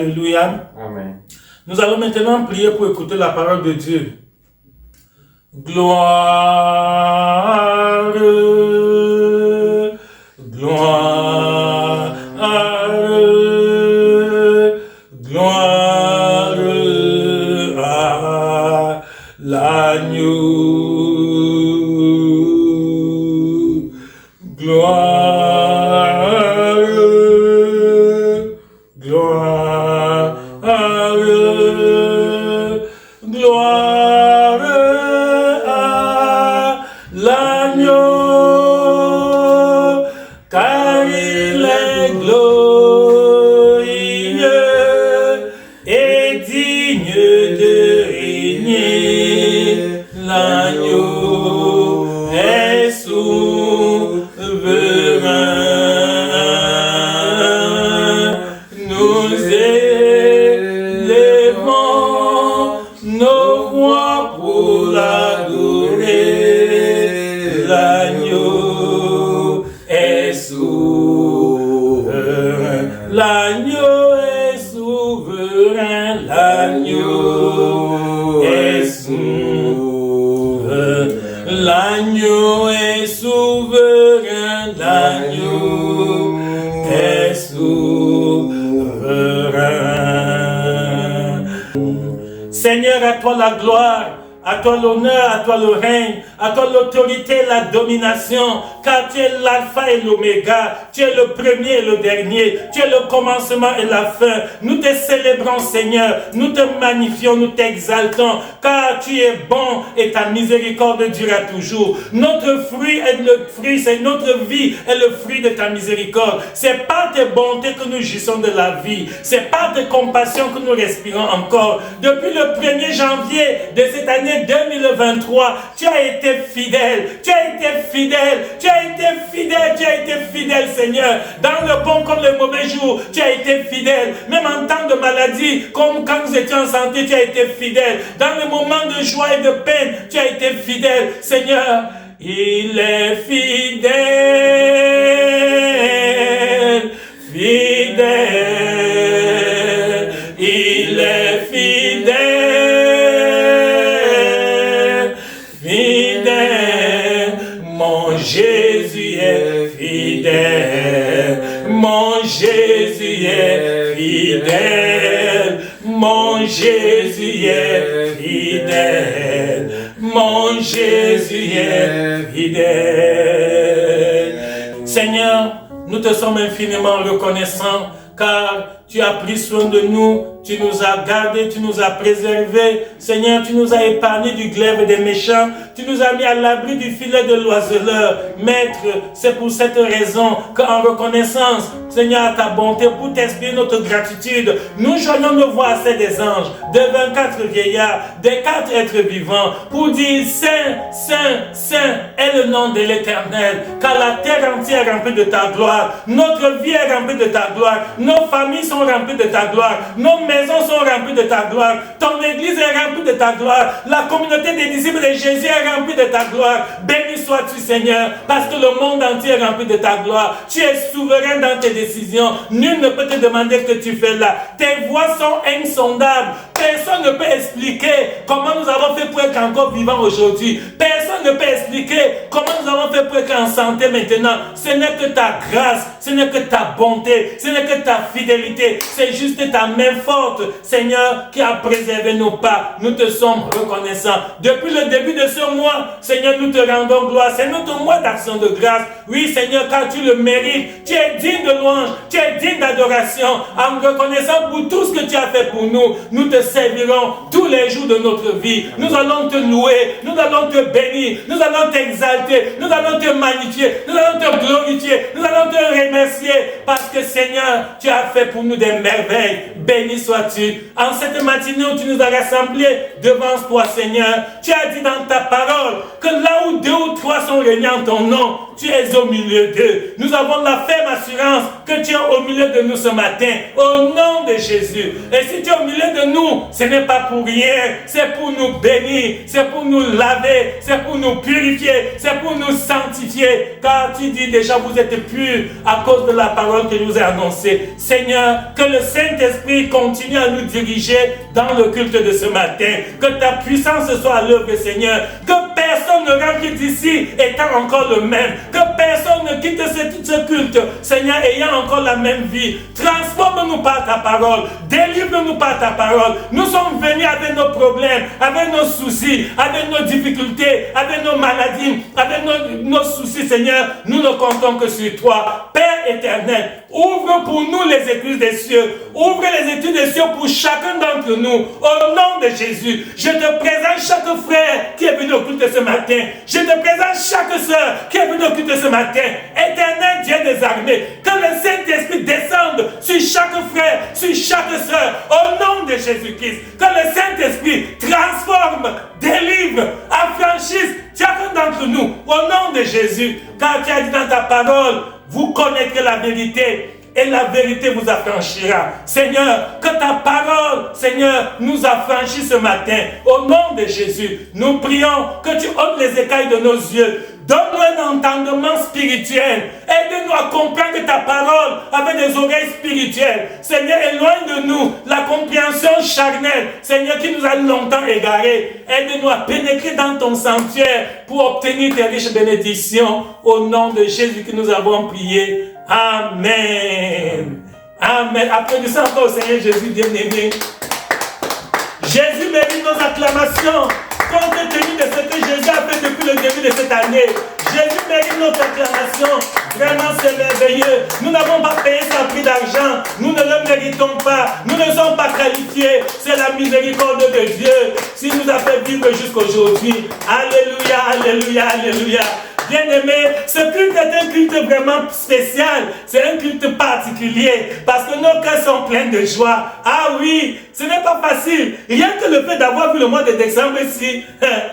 Alléluia. Amen. Nous allons maintenant prier pour écouter la parole de Dieu. Gloire, gloire, gloire à l'agneau. Gloire, gloire, gloire à l'agneau, car il est glorieux et digne de régner. L'agneau est souverain. Nous élevons nos voix pour l'adorer. L'agneau est souverain. L'agneau est souverain. L'agneau est souverain. L'agneau est souverain. L'agneau est souverain. Seigneur, à toi la gloire, à toi l'honneur, à toi le règne, à toi l'autorité, la domination, car tu es l'alpha et l'oméga, tu es le premier et le dernier, tu es le commencement et la fin. Nous te célébrons, Seigneur, nous te magnifions, nous t'exaltons, car tu es bon et ta miséricorde durera toujours. Notre fruit est le fruit, c'est notre vie est le fruit de ta miséricorde. C'est par tes bontés que nous jouissons de la vie, c'est par tes compassions que nous respirons encore. Depuis le 1er janvier de cette année 2023, tu as été fidèle, tu as été fidèle, tu as été fidèle, tu as été fidèle, Seigneur. Dans le bon comme le mauvais jour, tu as été fidèle. Même en temps de maladie, comme quand nous étions en santé, tu as été fidèle. Dans les moments de joie et de peine, tu as été fidèle, Seigneur. Il est fidèle, fidèle, il est fidèle, fidèle, mon Jésus est fidèle, mon Jésus est fidèle, mon Jésus est fidèle, mon Jésus est fidèle. Seigneur, nous te sommes infiniment reconnaissants car tu as pris soin de nous, tu nous as gardés, tu nous as préservés. Seigneur, tu nous as épargnés du glaive des méchants, tu nous as mis à l'abri du filet de l'oiseleur. Maître, c'est pour cette raison qu'en reconnaissance, Seigneur, à ta bonté, pour t'exprimer notre gratitude, nous joignons nos voix à celles des anges, des 24 vieillards, des 4 êtres vivants, pour dire Saint, Saint, Saint est le nom de l'Éternel, car la terre entière est remplie de ta gloire, notre vie est remplie de ta gloire, nos familles sont remplies de ta gloire, nos maisons sont remplies de ta gloire, ton église est remplie de ta gloire, la communauté des disciples de Jésus est remplie de ta gloire. Béni sois-tu, Seigneur, parce que le monde entier est rempli de ta gloire. Tu es souverain dans tes décisions. Nul ne peut te demander ce que tu fais là. Tes voies sont insondables. Personne ne peut expliquer comment nous avons fait pour être encore vivants aujourd'hui. Personne ne peut expliquer comment nous avons fait pour être en santé maintenant. Ce n'est que ta grâce, ce n'est que ta bonté, ce n'est que ta fidélité. C'est juste ta main forte, Seigneur, qui a préservé nos pas. Nous te sommes reconnaissants. Depuis le début de ce mois, Seigneur, nous te rendons gloire. C'est notre mois d'action de grâce. Oui, Seigneur, car tu le mérites. Tu es digne de louange, tu es digne d'adoration. En reconnaissant pour tout ce que tu as fait pour nous, nous te servirons tous les jours de notre vie. Nous allons te louer, nous allons te bénir, nous allons t'exalter, nous allons te magnifier, nous allons te glorifier, nous allons te remercier parce que Seigneur, tu as fait pour nous des merveilles. Béni sois-tu. En cette matinée où tu nous as rassemblés devant toi, Seigneur, tu as dit dans ta parole que là où 2 ou 3 sont réunis en ton nom, tu es au milieu d'eux. Nous avons la ferme assurance que tu es au milieu de nous ce matin, au nom de Jésus. Et si tu es au milieu de nous, ce n'est pas pour rien, c'est pour nous bénir, c'est pour nous laver, c'est pour nous purifier, c'est pour nous sanctifier. Car tu dis déjà, vous êtes purs à cause de la parole qui nous est annoncée. Seigneur, que le Saint-Esprit continue à nous diriger dans le culte de ce matin. Que ta puissance soit à l'œuvre, Seigneur. Que personne ne rentre d'ici étant encore le même. Que personne ne quitte ce culte, Seigneur, ayant encore la même vie. Transforme-nous par ta parole. Délivre-nous par ta parole. Nous sommes venus avec nos problèmes, avec nos soucis, avec nos difficultés, avec nos maladies, avec nos soucis, Seigneur. Nous ne comptons que sur toi. Père éternel, ouvre pour nous les écluses des cieux. Ouvre les études des cieux pour chacun d'entre nous. Au nom de Jésus, je te présente chaque frère qui est venu au culte ce matin. Je te présente chaque soeur qui est venue au culte ce matin. Éternel Dieu des armées, que le Saint-Esprit descende sur chaque frère, sur chaque soeur. Au nom de Jésus-Christ, que le Saint-Esprit transforme, délivre, affranchisse chacun d'entre nous. Au nom de Jésus, car tu as dit dans ta parole, vous connaîtrez la vérité et la vérité vous affranchira. Seigneur, que ta parole, Seigneur, nous affranchisse ce matin. Au nom de Jésus, nous prions que tu ôtes les écailles de nos yeux. Donne-nous un entendement spirituel. Aide-nous à comprendre ta parole avec des oreilles spirituelles. Seigneur, éloigne de nous la compréhension charnelle, Seigneur, qui nous a longtemps égarés. Aide-nous à pénétrer dans ton sanctuaire pour obtenir tes riches bénédictions. Au nom de Jésus que nous avons prié. Amen. Amen. Applaudissons encore au Seigneur Jésus bien-aimé. Jésus mérite nos acclamations. Compte tenu de ce que Jésus a fait depuis le début de cette année, Jésus mérite notre acclamation. Vraiment, c'est merveilleux. Nous n'avons pas payé son prix d'argent. Nous ne le méritons pas. Nous ne sommes pas qualifiés. C'est la miséricorde de Dieu qui nous a fait vivre jusqu'aujourd'hui. Alléluia, alléluia, alléluia. Bien-aimés, ce culte est un culte vraiment spécial. C'est un culte particulier parce que nos cœurs sont pleins de joie. Ah oui, ce n'est pas facile. Rien que le fait d'avoir vu le mois de décembre ici,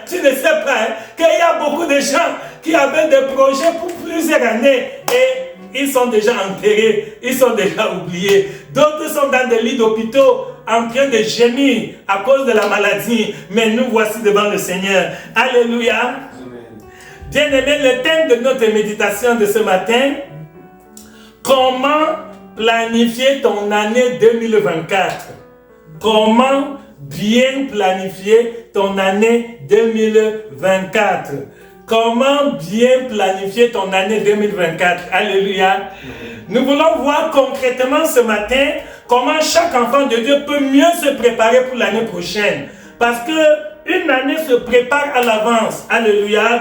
tu ne sais pas qu'il y a beaucoup de gens qui avaient des projets pour plusieurs années et ils sont déjà enterrés, ils sont déjà oubliés. D'autres sont dans des lits d'hôpitaux en train de gémir à cause de la maladie. Mais nous voici devant le Seigneur. Alléluia. Bien-aimé, le thème de notre méditation de ce matin, comment planifier ton année 2024? Comment bien planifier ton année 2024? Comment bien planifier ton année 2024? Alléluia. Nous voulons voir concrètement ce matin comment chaque enfant de Dieu peut mieux se préparer pour l'année prochaine. Parce qu'une année se prépare à l'avance. Alléluia.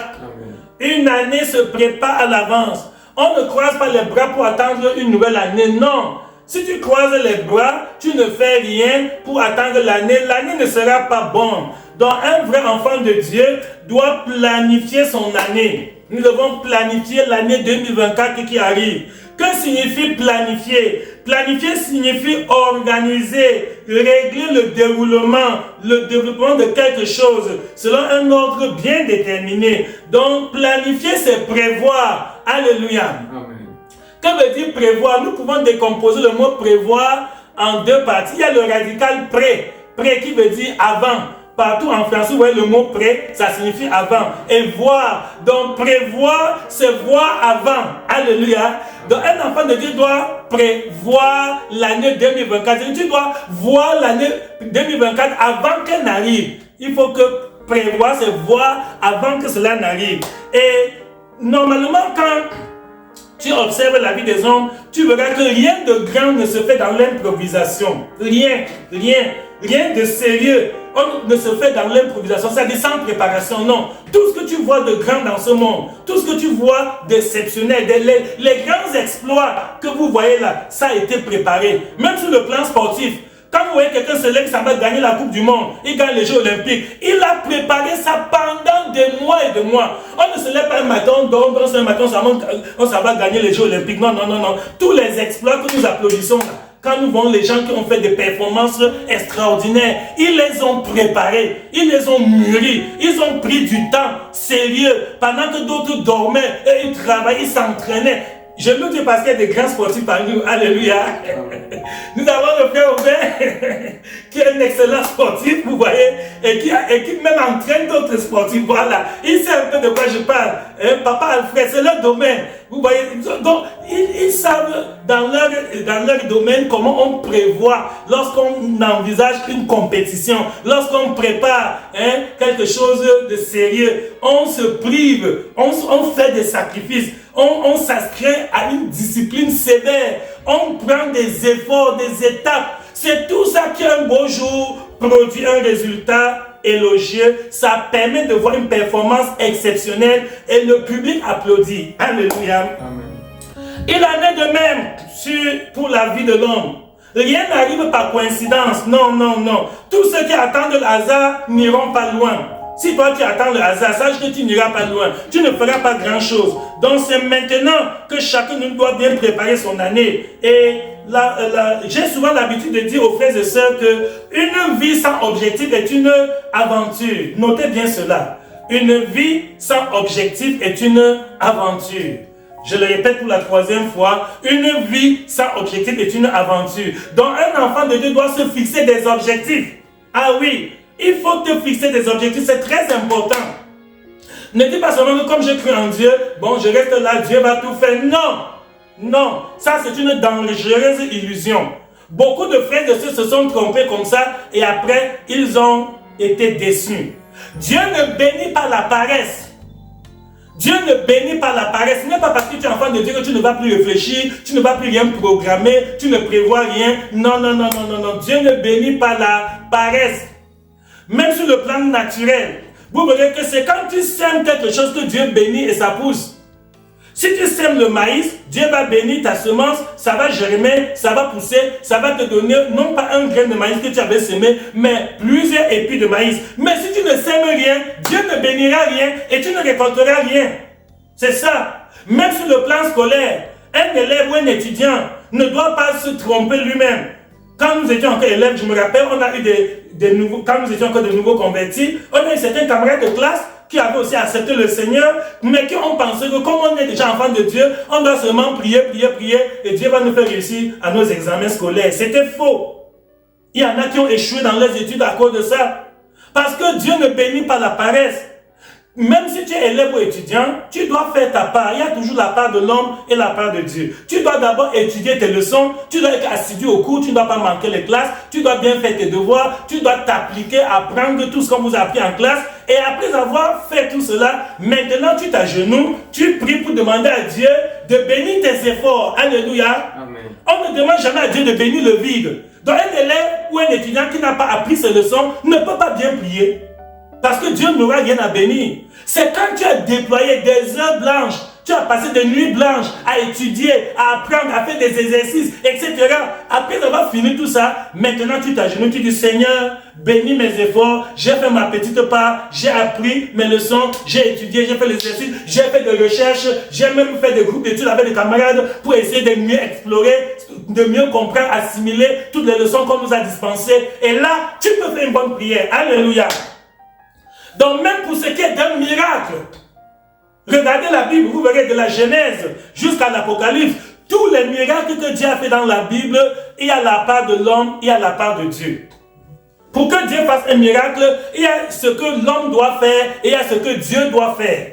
Une année se prépare à l'avance. On ne croise pas les bras pour attendre une nouvelle année. Non. Si tu croises les bras, tu ne fais rien pour attendre l'année. L'année ne sera pas bonne. Donc un vrai enfant de Dieu doit planifier son année. Nous devons planifier l'année 2024 qui arrive. Que signifie planifier? Planifier signifie organiser, régler le développement de quelque chose selon un ordre bien déterminé. Donc planifier, c'est prévoir. Alléluia. Amen. Que veut dire prévoir? Nous pouvons décomposer le mot prévoir en deux parties. Il y a le radical pré. Pré qui veut dire avant. Partout en français, vous voyez le mot pré, ça signifie avant. Et voir. Donc prévoir, c'est voir avant. Alléluia. Donc un enfant de Dieu doit prévoir l'année 2024. Tu dois voir l'année 2024 avant qu'elle n'arrive. Il faut que prévoir, c'est voir avant que cela n'arrive. Et normalement, quand tu observes la vie des hommes, tu verras que rien de grand ne se fait dans l'improvisation. Rien de sérieux ne se fait dans l'improvisation, ça dit sans préparation, non. Tout ce que tu vois de grand dans ce monde, tout ce que tu vois d'exceptionnel, les grands exploits que vous voyez là, ça a été préparé. Même sur le plan sportif, quand vous voyez quelqu'un se lève, ça va gagner la Coupe du Monde, il gagne les Jeux Olympiques, il a préparé ça pendant des mois et des mois. On ne se lève pas un matin, on dort, un matin, ça va gagner les Jeux Olympiques. Non. Tous les exploits que nous applaudissons là, quand nous voyons les gens qui ont fait des performances extraordinaires, ils les ont préparés, ils les ont mûris, ils ont pris du temps sérieux, pendant que d'autres dormaient, et ils travaillaient, ils s'entraînaient. Je le dis parce qu'il y a des grands sportifs parmi nous. Alléluia. Nous avons le frère Aubin qui est un excellent sportif, vous voyez, et qui même entraîne d'autres sportifs. Voilà, il sait un peu de quoi je parle. Papa Alfred, c'est leur domaine. Vous voyez, donc ils savent dans leur domaine comment on prévoit lorsqu'on envisage une compétition, lorsqu'on prépare quelque chose de sérieux. On se prive, on fait des sacrifices, on s'inscrit à une discipline sévère, on prend des efforts, des étapes. C'est tout ça qui un beau jour produit un résultat élogieux. Ça permet de voir une performance exceptionnelle et le public applaudit. Alléluia. Amen. Il en est de même pour la vie de l'homme. Rien n'arrive par coïncidence. Non, non, non. Tous ceux qui attendent le hasard n'iront pas loin. Si toi tu attends le hasard, sache que tu n'iras pas loin. Tu ne feras pas grand chose. Donc c'est maintenant que chacun de nous doit bien préparer son année. Et j'ai souvent l'habitude de dire aux frères et sœurs qu'une vie sans objectif est une aventure. Notez bien cela. Une vie sans objectif est une aventure. Je le répète pour la 3e fois. Une vie sans objectif est une aventure. Donc un enfant de Dieu doit se fixer des objectifs. Ah oui, il faut te fixer des objectifs. C'est très important. Ne dis pas seulement que comme je crie en Dieu, bon je reste là, Dieu va tout faire. Non. Non, ça c'est une dangereuse illusion. Beaucoup de frères et sœurs se sont trompés comme ça et après ils ont été déçus. Dieu ne bénit pas la paresse. Dieu ne bénit pas la paresse. Ce n'est pas parce que tu es enfant de Dieu que tu ne vas plus réfléchir, tu ne vas plus rien programmer, tu ne prévois rien. Non, non, non, non, non, non. Dieu ne bénit pas la paresse. Même sur le plan naturel. Vous verrez que c'est quand tu sèmes quelque chose que Dieu bénit et ça pousse. Si tu sèmes le maïs, Dieu va bénir ta semence, ça va germer, ça va pousser, ça va te donner non pas un grain de maïs que tu avais semé, mais plusieurs épis de maïs. Mais si tu ne sèmes rien, Dieu ne bénira rien et tu ne récolteras rien. C'est ça. Même sur le plan scolaire, un élève ou un étudiant ne doit pas se tromper lui-même. Quand nous étions encore élèves, je me rappelle, on a eu des nouveaux, quand nous étions encore de nouveaux convertis, on a eu certains camarades de classe qui avaient aussi accepté le Seigneur, mais qui ont pensé que comme on est déjà enfant de Dieu, on doit seulement prier, et Dieu va nous faire réussir à nos examens scolaires. C'était faux. Il y en a qui ont échoué dans leurs études à cause de ça. Parce que Dieu ne bénit pas la paresse. Même si tu es élève ou étudiant, tu dois faire ta part. Il y a toujours la part de l'homme et la part de Dieu. Tu dois d'abord étudier tes leçons, tu dois être assidu au cours, tu ne dois pas manquer les classes, tu dois bien faire tes devoirs, tu dois t'appliquer à apprendre tout ce qu'on vous a appris en classe. Et après avoir fait tout cela, maintenant tu t'agenouilles, tu pries pour demander à Dieu de bénir tes efforts. Alléluia. Amen. On ne demande jamais à Dieu de bénir le vide. Donc un élève ou un étudiant qui n'a pas appris ses leçons ne peut pas bien prier. Parce que Dieu n'aura rien à bénir. C'est quand tu as déployé des heures blanches, tu as passé des nuits blanches à étudier, à apprendre, à faire des exercices, etc. Après avoir fini tout ça, maintenant tu t'agenouilles, tu dis Seigneur, bénis mes efforts, j'ai fait ma petite part, j'ai appris mes leçons, j'ai étudié, j'ai fait l'exercice, j'ai fait des recherches, j'ai même fait des groupes d'études avec des camarades pour essayer de mieux explorer, de mieux comprendre, assimiler toutes les leçons qu'on nous a dispensées. Et là, tu peux faire une bonne prière. Alléluia. Donc même pour ce qui est d'un miracle, regardez la Bible, vous verrez de la Genèse jusqu'à l'Apocalypse, tous les miracles que Dieu a fait dans la Bible, il y a la part de l'homme, il y a la part de Dieu. Pour que Dieu fasse un miracle, il y a ce que l'homme doit faire et il y a ce que Dieu doit faire.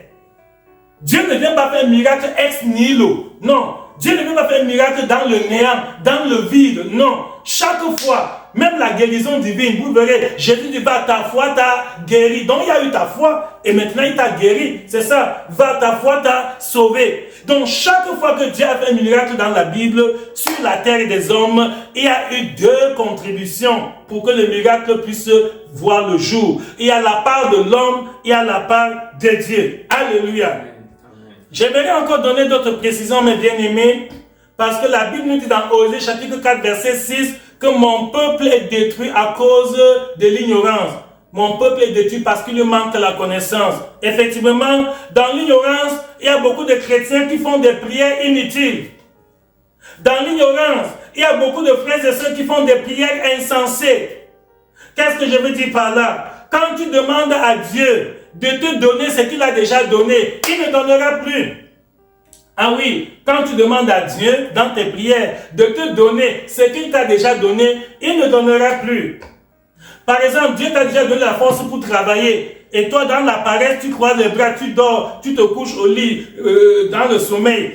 Dieu ne vient pas faire un miracle ex nihilo, non. Dieu ne vient pas faire un miracle dans le néant, dans le vide, non. Chaque fois, même la guérison divine, vous verrez, Jésus dit, va, ta foi t'a guéri. Donc il y a eu ta foi et maintenant il t'a guéri. C'est ça, va, ta foi t'a sauvé. Donc chaque fois que Dieu a fait un miracle dans la Bible, sur la terre des hommes, il y a eu deux contributions pour que le miracle puisse voir le jour. Il y a la part de l'homme, il y a la part de Dieu. Alléluia. J'aimerais encore donner d'autres précisions, mes bien-aimés, parce que la Bible nous dit dans Osée chapitre 4, verset 6, que mon peuple est détruit à cause de l'ignorance. Mon peuple est détruit parce qu'il lui manque la connaissance. Effectivement, dans l'ignorance, il y a beaucoup de chrétiens qui font des prières inutiles. Dans l'ignorance, il y a beaucoup de frères et sœurs qui font des prières insensées. Qu'est-ce que je veux dire par là? Quand tu demandes à Dieu de te donner ce qu'il a déjà donné, il ne donnera plus. Ah oui, quand tu demandes à Dieu, dans tes prières, de te donner ce qu'il t'a déjà donné, il ne donnera plus. Par exemple, Dieu t'a déjà donné la force pour travailler. Et toi, dans la paresse, tu croises les bras, tu dors, tu te couches au lit, dans le sommeil.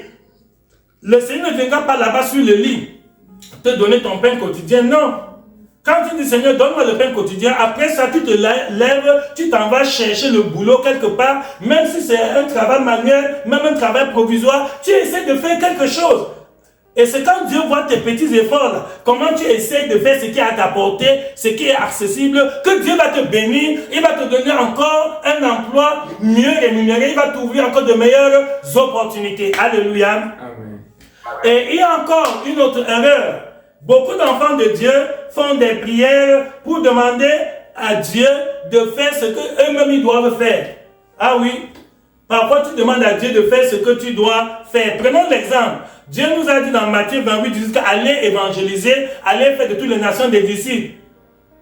Le Seigneur ne viendra pas là-bas sur le lit te donner ton pain quotidien. Non. Quand tu dis Seigneur, donne-moi le pain quotidien, après ça, tu te lèves, tu t'en vas chercher le boulot quelque part, même si c'est un travail manuel, même un travail provisoire, tu essaies de faire quelque chose. Et c'est quand Dieu voit tes petits efforts, là, comment tu essaies de faire ce qui est à ta portée, ce qui est accessible, que Dieu va te bénir, il va te donner encore un emploi mieux rémunéré, il va t'ouvrir encore de meilleures opportunités. Alléluia. Amen. Et il y a encore une autre erreur. Beaucoup d'enfants de Dieu font des prières pour demander à Dieu de faire ce qu'eux-mêmes ils doivent faire. Ah oui, parfois tu demandes à Dieu de faire ce que tu dois faire. Prenons l'exemple. Dieu nous a dit dans Matthieu 28, jusqu'à aller évangéliser, aller faire de toutes les nations des disciples.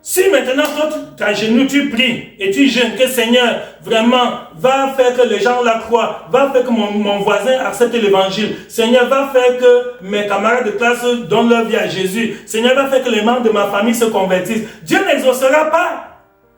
Si maintenant toi tu t'agenouilles, tu pries et tu jeûnes, que Seigneur vraiment va faire que les gens la croient, va faire que mon voisin accepte l'évangile, Seigneur va faire que mes camarades de classe donnent leur vie à Jésus, Seigneur va faire que les membres de ma famille se convertissent, Dieu n'exaucera pas.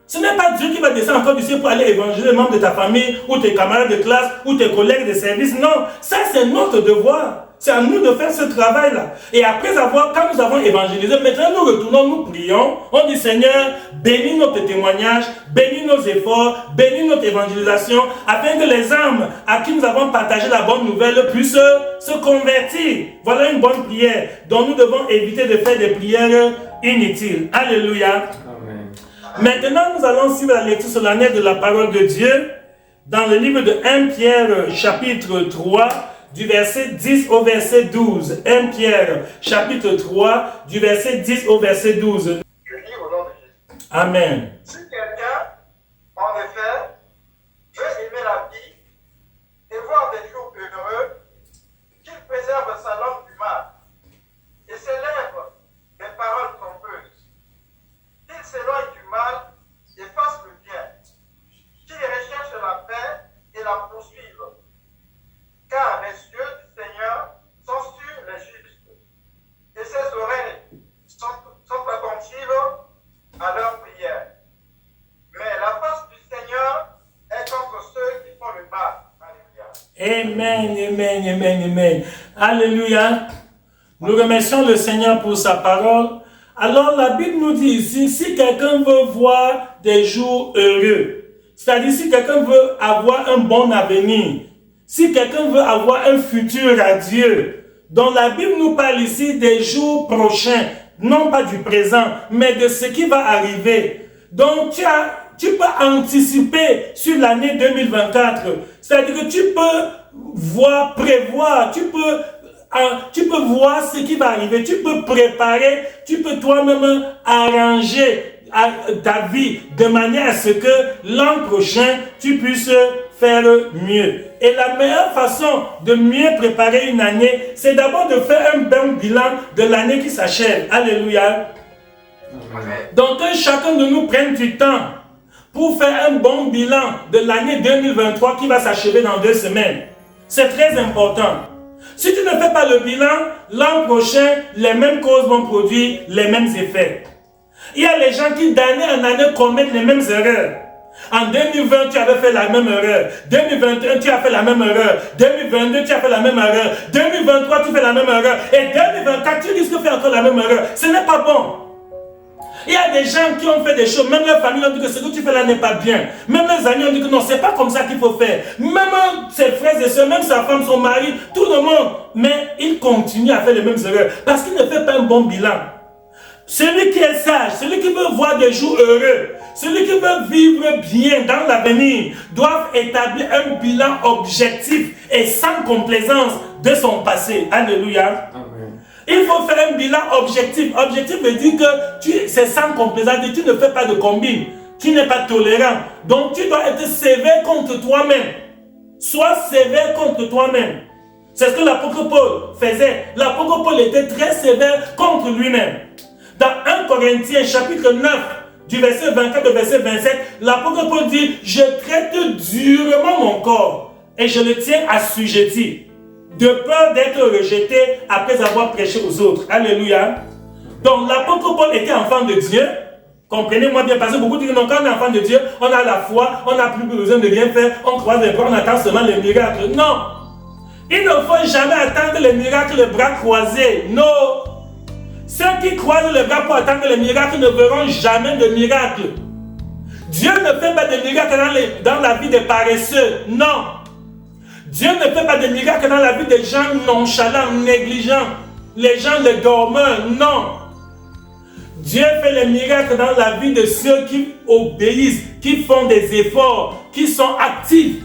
Ce n'est pas Dieu qui va descendre encore du ciel pour aller évangéliser les membres de ta famille ou tes camarades de classe ou tes collègues de service. Non, ça c'est notre devoir. C'est à nous de faire ce travail-là. Et après quand nous avons évangélisé, maintenant nous retournons, nous prions. On dit Seigneur, bénis notre témoignage, bénis nos efforts, bénis notre évangélisation, afin que les âmes à qui nous avons partagé la bonne nouvelle puissent se convertir. Voilà une bonne prière dont nous devons éviter de faire des prières inutiles. Alléluia. Amen. Maintenant, nous allons suivre la lecture solennelle de la parole de Dieu dans le livre de 1 Pierre, chapitre 3, du verset 10 au verset 12. 1 Pierre, chapitre 3, du verset 10 au verset 12. Je lis au nom de Jésus. Amen. Si quelqu'un, en effet, veut aimer la vie et voir des jours heureux, qu'il préserve sa langue du mal et ses lèvres des paroles trompeuses, qu'il s'éloigne du mal et fasse le bien, qu'il recherche la paix et la poursuive. Car les yeux du Seigneur sont sur les justes, et ses oreilles sont attentives à leurs prières. Mais la face du Seigneur est contre ceux qui font le mal. Alléluia. Amen, amen, amen, amen. Alléluia. Nous remercions le Seigneur pour sa parole. Alors la Bible nous dit ici, si quelqu'un veut voir des jours heureux, c'est-à-dire si quelqu'un veut avoir un bon avenir, si quelqu'un veut avoir un futur radieux, donc la Bible nous parle ici des jours prochains, non pas du présent, mais de ce qui va arriver. Donc tu peux anticiper sur l'année 2024, c'est-à-dire que tu peux prévoir, tu peux voir ce qui va arriver, tu peux préparer, tu peux toi-même arranger ta vie de manière à ce que l'an prochain, tu puisses faire mieux. Et la meilleure façon de mieux préparer une année, c'est d'abord de faire un bon bilan de l'année qui s'achève. Alléluia. Amen. Donc que chacun de nous prenne du temps pour faire un bon bilan de l'année 2023 qui va s'achever dans 2 semaines. C'est très important. Si tu ne fais pas le bilan, l'an prochain, les mêmes causes vont produire les mêmes effets. Il y a les gens qui d'année en année commettent les mêmes erreurs. En 2020, tu avais fait la même erreur. 2021, tu as fait la même erreur. 2022, tu as fait la même erreur. 2023, tu fais la même erreur. Et 2024, tu risques de faire encore la même erreur. Ce n'est pas bon. Il y a des gens qui ont fait des choses, même leur famille ont dit que ce que tu fais là n'est pas bien. Même leurs amis ont dit que non, c'est pas comme ça qu'il faut faire. Même ses frères et soeurs, même sa femme, son mari, tout le monde. Mais ils continuent à faire les mêmes erreurs parce qu'ils ne font pas un bon bilan. Celui qui est sage, celui qui veut voir des jours heureux, celui qui veut vivre bien dans l'avenir, doit établir un bilan objectif et sans complaisance de son passé. Alléluia. Amen. Il faut faire un bilan objectif. Objectif veut dire que c'est sans complaisance, tu ne fais pas de combine, tu n'es pas tolérant. Donc tu dois être sévère contre toi-même. Sois sévère contre toi-même. C'est ce que l'apôtre Paul faisait. L'apôtre Paul était très sévère contre lui-même. Dans 1 Corinthiens chapitre 9, du verset 24 au verset 27, l'apôtre Paul dit, je traite durement mon corps et je le tiens assujetti, de peur d'être rejeté après avoir prêché aux autres. Alléluia. Donc l'apôtre Paul était enfant de Dieu, Comprenez-moi bien, parce que beaucoup disent non, quand on est enfant de Dieu, on a la foi, on n'a plus besoin de rien faire, on croise les bras, on attend seulement les miracles. Non! Il ne faut jamais attendre les miracles les bras croisés. Non! Ceux qui croisent les bras pour attendre les miracles ne verront jamais de miracles. Dieu ne fait pas de miracles dans la vie des paresseux. Non! Dieu ne fait pas de miracles dans la vie des gens nonchalants, négligents. Les gens, les dormeurs. Non! Dieu fait les miracles dans la vie de ceux qui obéissent, qui font des efforts, qui sont actifs.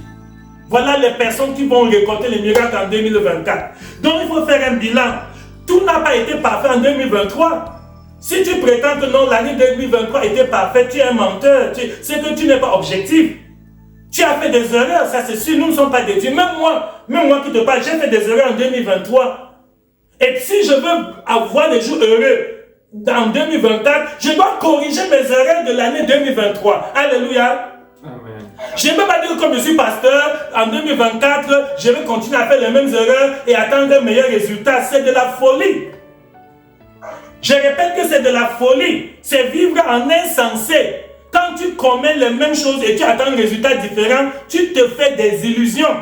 Voilà les personnes qui vont récolter les miracles en 2024. Donc il faut faire un bilan. Tout n'a pas été parfait en 2023. Si tu prétends que non, l'année 2023 était parfaite, tu es un menteur. C'est que tu n'es pas objectif. Tu as fait des erreurs, ça c'est sûr, nous ne sommes pas des dieux. Même moi qui te parle, j'ai fait des erreurs en 2023. Et si je veux avoir des jours heureux, en 2024, je dois corriger mes erreurs de l'année 2023. Alléluia. Amen. Je ne peux pas dire que comme je suis pasteur, en 2024, je vais continuer à faire les mêmes erreurs et attendre un meilleur résultat. C'est de la folie. Je répète que c'est de la folie. C'est vivre en insensé. Quand tu commets les mêmes choses et tu attends un résultat différent, tu te fais des illusions.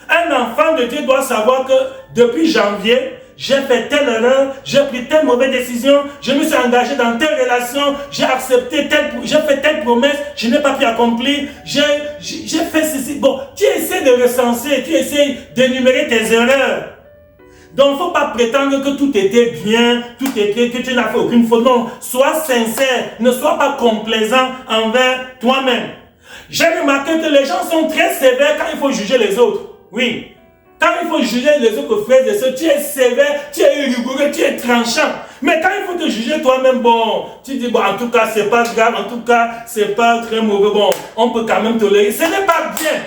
Un enfant de Dieu doit savoir que depuis janvier, j'ai fait telle erreur, j'ai pris telle mauvaise décision, je me suis engagé dans telle relation, j'ai accepté j'ai fait telle promesse, je n'ai pas pu accomplir, j'ai fait ceci. Bon, tu essaies de recenser, tu essaies d'énumérer tes erreurs. Donc, il ne faut pas prétendre que tout était bien, que tu n'as fait aucune faute. Non, sois sincère, ne sois pas complaisant envers toi-même. J'ai remarqué que les gens sont très sévères quand il faut juger les autres. Oui. Quand il faut juger les autres frères et sœurs, tu es sévère, tu es rigoureux, tu es tranchant. Mais quand il faut te juger toi-même, bon, tu dis, bon, en tout cas, c'est pas grave, en tout cas, c'est pas très mauvais, bon, on peut quand même tolérer. Ce n'est pas bien.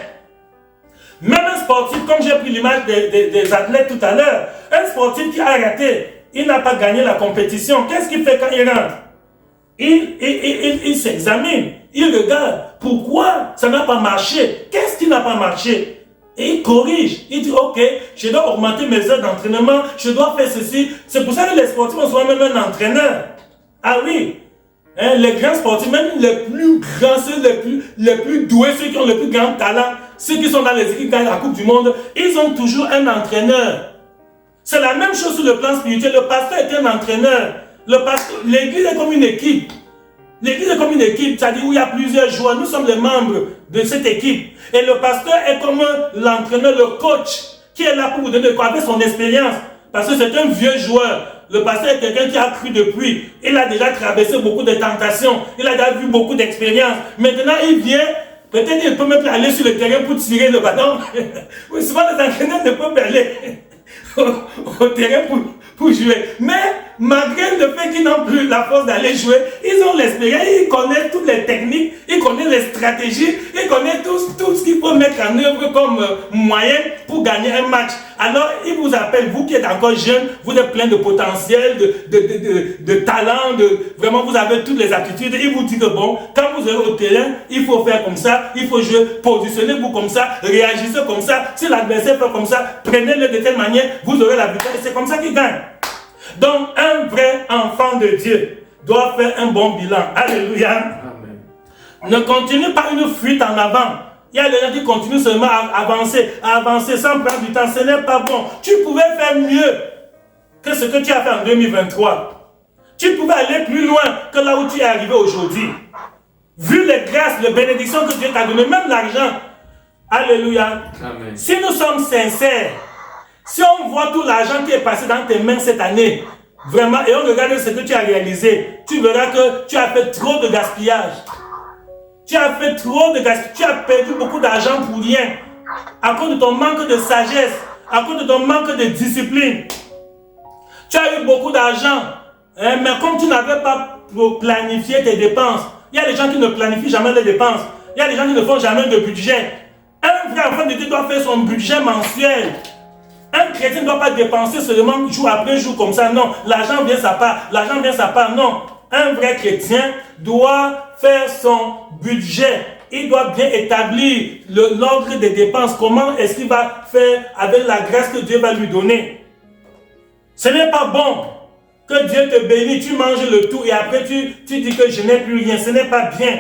Même un sportif, comme j'ai pris l'image des athlètes tout à l'heure, un sportif qui a raté, il n'a pas gagné la compétition. Qu'est-ce qu'il fait quand il rentre? Il s'examine, il regarde. Pourquoi ça n'a pas marché? Qu'est-ce qui n'a pas marché? Et il corrige, il dit ok, je dois augmenter mes heures d'entraînement, je dois faire ceci. C'est pour ça que les sportifs ont souvent même un entraîneur. Ah oui, hein, les grands sportifs, même les plus grands, ceux les plus doués, ceux qui ont le plus grand talent, ceux qui sont dans les équipes qui gagnent la Coupe du Monde, ils ont toujours un entraîneur. C'est la même chose sur le plan spirituel. Le pasteur est un entraîneur. L'église est comme une équipe. L'église est comme une équipe, c'est-à-dire où il y a plusieurs joueurs. Nous sommes les membres de cette équipe. Et le pasteur est comme l'entraîneur, le coach, qui est là pour vous donner quoi avec son expérience. Parce que c'est un vieux joueur. Le pasteur est quelqu'un qui a cru depuis. Il a déjà traversé beaucoup de tentations. Il a déjà vu beaucoup d'expérience. Maintenant, il vient. Peut-être qu'il peut même aller sur le terrain pour tirer le ballon. Oui, souvent les entraîneurs ne peuvent pas aller au terrain pour jouer. Mais malgré le fait qu'ils n'ont plus la force d'aller jouer, ils ont l'expérience, ils connaissent toutes les techniques, ils connaissent les stratégies, ils connaissent tout ce qu'il faut mettre en œuvre comme moyen pour gagner un match. Alors, ils vous appellent, vous qui êtes encore jeune, vous êtes plein de potentiel, de talent, vraiment vous avez toutes les aptitudes. Ils vous disent que bon, quand vous êtes au terrain, il faut faire comme ça, il faut jouer, positionnez-vous comme ça, réagissez comme ça. Si l'adversaire fait comme ça, prenez-le de telle manière, vous aurez la victoire. Et c'est comme ça qu'ils gagnent. Donc, un vrai enfant de Dieu doit faire un bon bilan. Alléluia. Amen. Ne continue pas une fuite en avant. Il y a des gens qui continuent seulement à avancer sans prendre du temps. Ce n'est pas bon. Tu pouvais faire mieux que ce que tu as fait en 2023. Tu pouvais aller plus loin que là où tu es arrivé aujourd'hui. Vu les grâces, les bénédictions que Dieu t'a données, même l'argent. Alléluia. Amen. Si nous sommes sincères, si on voit tout l'argent qui est passé dans tes mains cette année, vraiment, et on regarde ce que tu as réalisé, tu verras que tu as fait trop de gaspillage. Tu as fait trop de gaspillage. Tu as perdu beaucoup d'argent pour rien. À cause de ton manque de sagesse, à cause de ton manque de discipline. Tu as eu beaucoup d'argent, hein, mais comme tu n'avais pas planifié tes dépenses, il y a des gens qui ne planifient jamais les dépenses. Il y a des gens qui ne font jamais de budget. Un vrai enfant de Dieu doit faire son budget mensuel. Un chrétien ne doit pas dépenser seulement jour après jour comme ça. Non, l'argent vient sa part. L'argent vient sa part. Non. Un vrai chrétien doit faire son budget. Il doit bien établir l'ordre des dépenses. Comment est-ce qu'il va faire avec la grâce que Dieu va lui donner? Ce n'est pas bon que Dieu te bénisse, tu manges le tout et après tu dis que je n'ai plus rien. Ce n'est pas bien.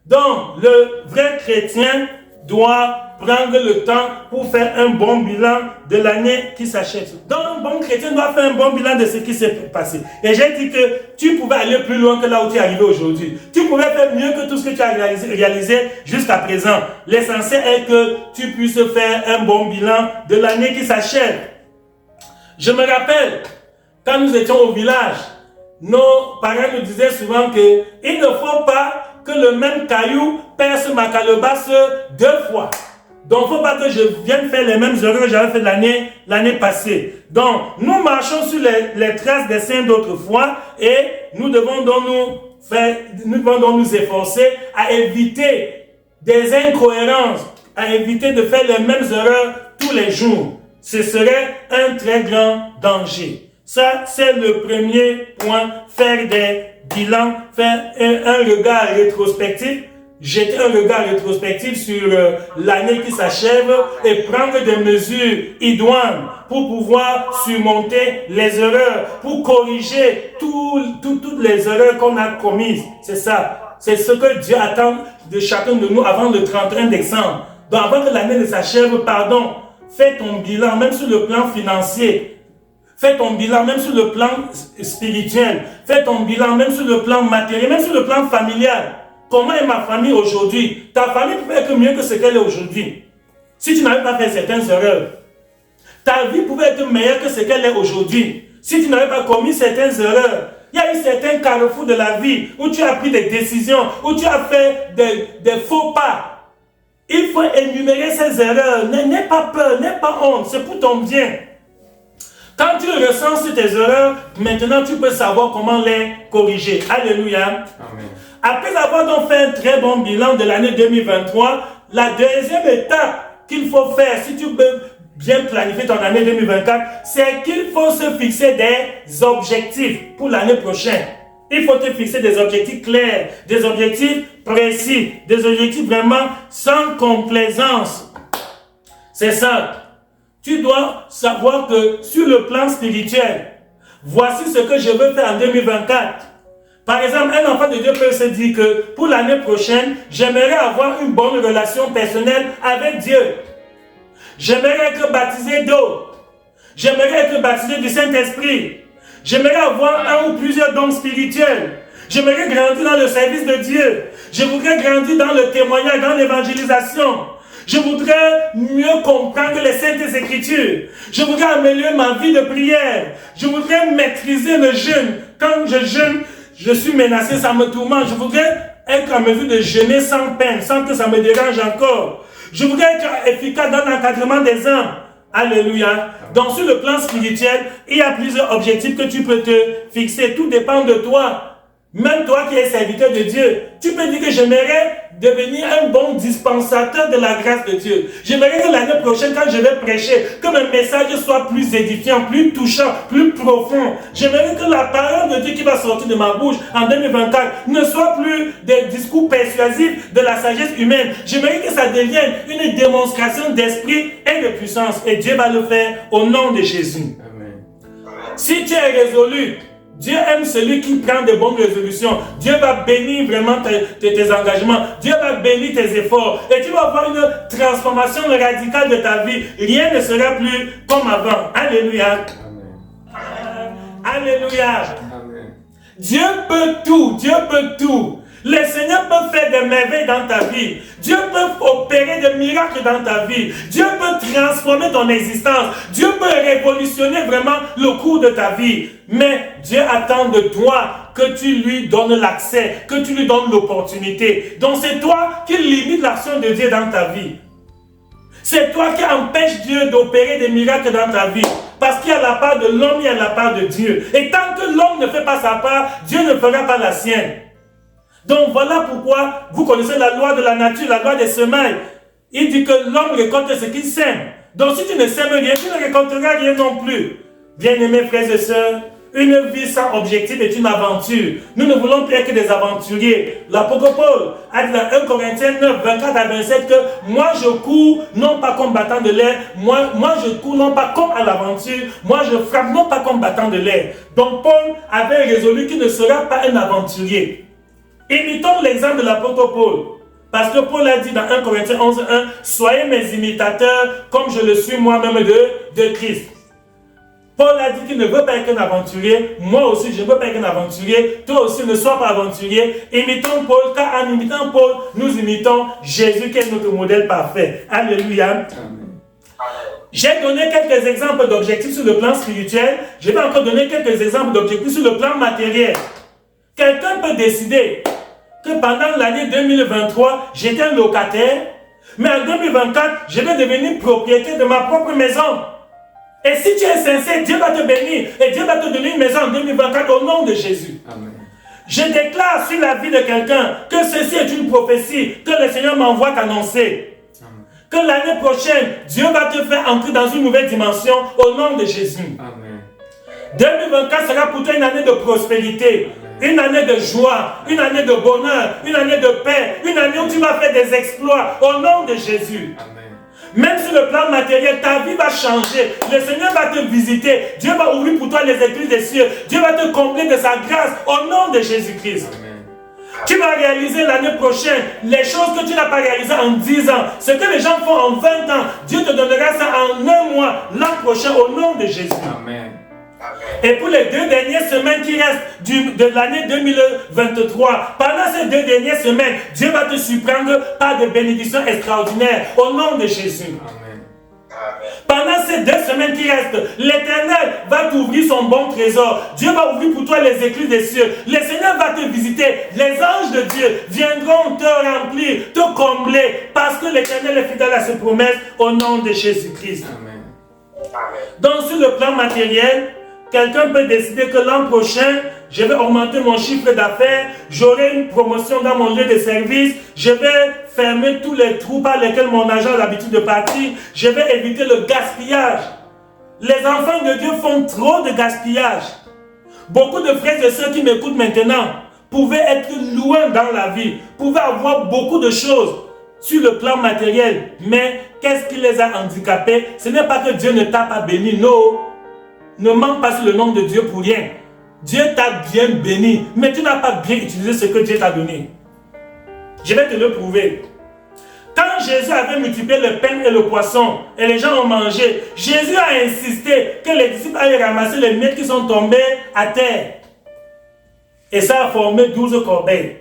Donc, le vrai chrétien doit prendre le temps pour faire un bon bilan de l'année qui s'achève. Donc, un bon chrétien doit faire un bon bilan de ce qui s'est passé. Et j'ai dit que tu pouvais aller plus loin que là où tu es arrivé aujourd'hui. Tu pouvais faire mieux que tout ce que tu as réalisé jusqu'à présent. L'essentiel est que tu puisses faire un bon bilan de l'année qui s'achève. Je me rappelle, quand nous étions au village, nos parents nous disaient souvent qu'il ne faut pas que le même caillou perce ma calebasse 2 fois. Donc, il ne faut pas que je vienne faire les mêmes erreurs que j'avais fait l'année passée. Donc, nous marchons sur les traces des saints d'autrefois et nous devons donc nous efforcer à éviter des incohérences, à éviter de faire les mêmes erreurs tous les jours. Ce serait un très grand danger. Ça, c'est le premier point, faire des bilans, faire un regard rétrospectif, jeter un regard rétrospectif sur l'année qui s'achève et prendre des mesures idoines pour pouvoir surmonter les erreurs, pour corriger toutes les erreurs qu'on a commises. C'est ça. C'est ce que Dieu attend de chacun de nous avant le 31 décembre. Donc avant que l'année ne s'achève, fais ton bilan, même sur le plan financier. Fais ton bilan même sur le plan spirituel. Fais ton bilan même sur le plan matériel, même sur le plan familial. Comment est ma famille aujourd'hui? Ta famille peut être mieux que ce qu'elle est aujourd'hui. Si tu n'avais pas fait certaines erreurs, ta vie pouvait être meilleure que ce qu'elle est aujourd'hui. Si tu n'avais pas commis certaines erreurs, il y a eu certains carrefours de la vie où tu as pris des décisions, où tu as fait des faux pas. Il faut énumérer ces erreurs. N'aie pas peur, n'aie pas honte. C'est pour ton bien. Quand tu ressens sur tes erreurs, maintenant tu peux savoir comment les corriger. Alléluia. Amen. Après avoir donc fait un très bon bilan de l'année 2023, la deuxième étape qu'il faut faire, si tu veux bien planifier ton année 2024, c'est qu'il faut se fixer des objectifs pour l'année prochaine. Il faut te fixer des objectifs clairs, des objectifs précis, des objectifs vraiment sans complaisance. C'est ça. Tu dois savoir que sur le plan spirituel, voici ce que je veux faire en 2024. Par exemple, un enfant de Dieu peut se dire que pour l'année prochaine, j'aimerais avoir une bonne relation personnelle avec Dieu. J'aimerais être baptisé d'eau. J'aimerais être baptisé du Saint-Esprit. J'aimerais avoir un ou plusieurs dons spirituels. J'aimerais grandir dans le service de Dieu. Je voudrais grandir dans le témoignage, dans l'évangélisation. Je voudrais mieux comprendre les Saintes Écritures. Je voudrais améliorer ma vie de prière. Je voudrais maîtriser le jeûne. Quand je jeûne, je suis menacé, ça me tourmente. Je voudrais être en mesure de jeûner sans peine, sans que ça me dérange encore. Je voudrais être efficace dans l'encadrement des âmes. Alléluia. Donc sur le plan spirituel, il y a plusieurs objectifs que tu peux te fixer. Tout dépend de toi. Même toi qui es serviteur de Dieu, tu peux dire que j'aimerais devenir un bon dispensateur de la grâce de Dieu. J'aimerais que l'année prochaine, quand je vais prêcher, que mon message soit plus édifiant, plus touchant, plus profond. J'aimerais que la parole de Dieu qui va sortir de ma bouche en 2024 ne soit plus des discours persuasifs de la sagesse humaine. J'aimerais que ça devienne une démonstration d'esprit et de puissance. Et Dieu va le faire au nom de Jésus. Amen. Si tu es résolu, Dieu aime celui qui prend de bonnes résolutions. Dieu va bénir vraiment tes engagements. Dieu va bénir tes efforts. Et tu vas avoir une transformation radicale de ta vie. Rien ne sera plus comme avant. Alléluia. Amen. Alléluia. Amen. Dieu peut tout. Dieu peut tout. Le Seigneur peut faire des merveilles dans ta vie. Dieu peut opérer des miracles dans ta vie. Dieu peut transformer ton existence. Dieu peut révolutionner vraiment le cours de ta vie. Mais Dieu attend de toi que tu lui donnes l'accès, que tu lui donnes l'opportunité. Donc c'est toi qui limites l'action de Dieu dans ta vie. C'est toi qui empêches Dieu d'opérer des miracles dans ta vie. Parce qu'il y a la part de l'homme, il y a la part de Dieu. Et tant que l'homme ne fait pas sa part, Dieu ne fera pas la sienne. Donc voilà pourquoi vous connaissez la loi de la nature, la loi des semailles. Il dit que l'homme récolte ce qu'il sème. Donc si tu ne sèmes rien, tu ne récolteras rien non plus. Bien-aimés frères et sœurs, Une vie sans objectif est une aventure. Nous ne voulons plus être que des aventuriers. L'apôtre Paul a dit dans 1 Corinthiens 9, 24 à 27 que moi je cours non pas comme battant de l'air, moi je cours non pas comme à l'aventure, moi je frappe non pas comme battant de l'air. Donc Paul avait résolu qu'il ne sera pas un aventurier. Imitons l'exemple de l'apôtre Paul. Parce que Paul a dit dans 1 Corinthiens 11, 1, soyez mes imitateurs comme je le suis moi-même de Christ. Paul a dit qu'il ne veut pas être un aventurier. Moi aussi, je ne veux pas être un aventurier. Toi aussi, ne sois pas aventurier. Imitons Paul, car en imitant Paul, nous imitons Jésus qui est notre modèle parfait. Alléluia. Amen. J'ai donné quelques exemples d'objectifs sur le plan spirituel. Je vais encore donner quelques exemples d'objectifs sur le plan matériel. Quelqu'un peut décider que pendant l'année 2023, j'étais un locataire, mais en 2024, je vais devenir propriétaire de ma propre maison. Et si tu es sincère, Dieu va te bénir et Dieu va te donner une maison en 2024 au nom de Jésus. Amen. Je déclare sur la vie de quelqu'un que ceci est une prophétie que le Seigneur m'envoie t'annoncer. Que l'année prochaine, Dieu va te faire entrer dans une nouvelle dimension au nom de Jésus. Amen. 2024 sera pour toi une année de prospérité. Amen. Une année de joie, une année de bonheur, une année de paix, une année où tu vas faire des exploits au nom de Jésus. Amen. Même sur le plan matériel, ta vie va changer. Le Seigneur va te visiter. Dieu va ouvrir pour toi les écluses des cieux. Dieu va te combler de sa grâce au nom de Jésus-Christ. Tu vas réaliser l'année prochaine les choses que tu n'as pas réalisées en 10 ans. Ce que les gens font en 20 ans, Dieu te donnera ça en 1 mois l'an prochain au nom de Jésus. Amen. Et pour les 2 dernières semaines qui restent de l'année 2023, pendant ces 2 dernières semaines, Dieu va te surprendre par des bénédictions extraordinaires au nom de Jésus. Amen. Pendant ces 2 semaines qui restent, l'Éternel va t'ouvrir son bon trésor. Dieu va ouvrir pour toi les écluses des cieux. Le Seigneur va te visiter. Les anges de Dieu viendront te remplir, te combler, parce que l'Éternel est fidèle à ses promesses au nom de Jésus-Christ. Amen. Donc sur le plan matériel, quelqu'un peut décider que l'an prochain, je vais augmenter mon chiffre d'affaires, j'aurai une promotion dans mon lieu de service, je vais fermer tous les trous par lesquels mon agent a l'habitude de partir, je vais éviter le gaspillage. Les enfants de Dieu font trop de gaspillage. Beaucoup de frères et sœurs qui m'écoutent maintenant pouvaient être loin dans la vie, pouvaient avoir beaucoup de choses sur le plan matériel, mais qu'est-ce qui les a handicapés? Ce n'est pas que Dieu ne t'a pas béni, non. Ne manque pas sur le nom de Dieu pour rien. Dieu t'a bien béni, mais tu n'as pas bien utilisé ce que Dieu t'a donné. Je vais te le prouver. Quand Jésus avait multiplié le pain et le poisson, et les gens ont mangé, Jésus a insisté que les disciples aillent ramasser les miettes qui sont tombées à terre. Et ça a formé 12 corbeilles.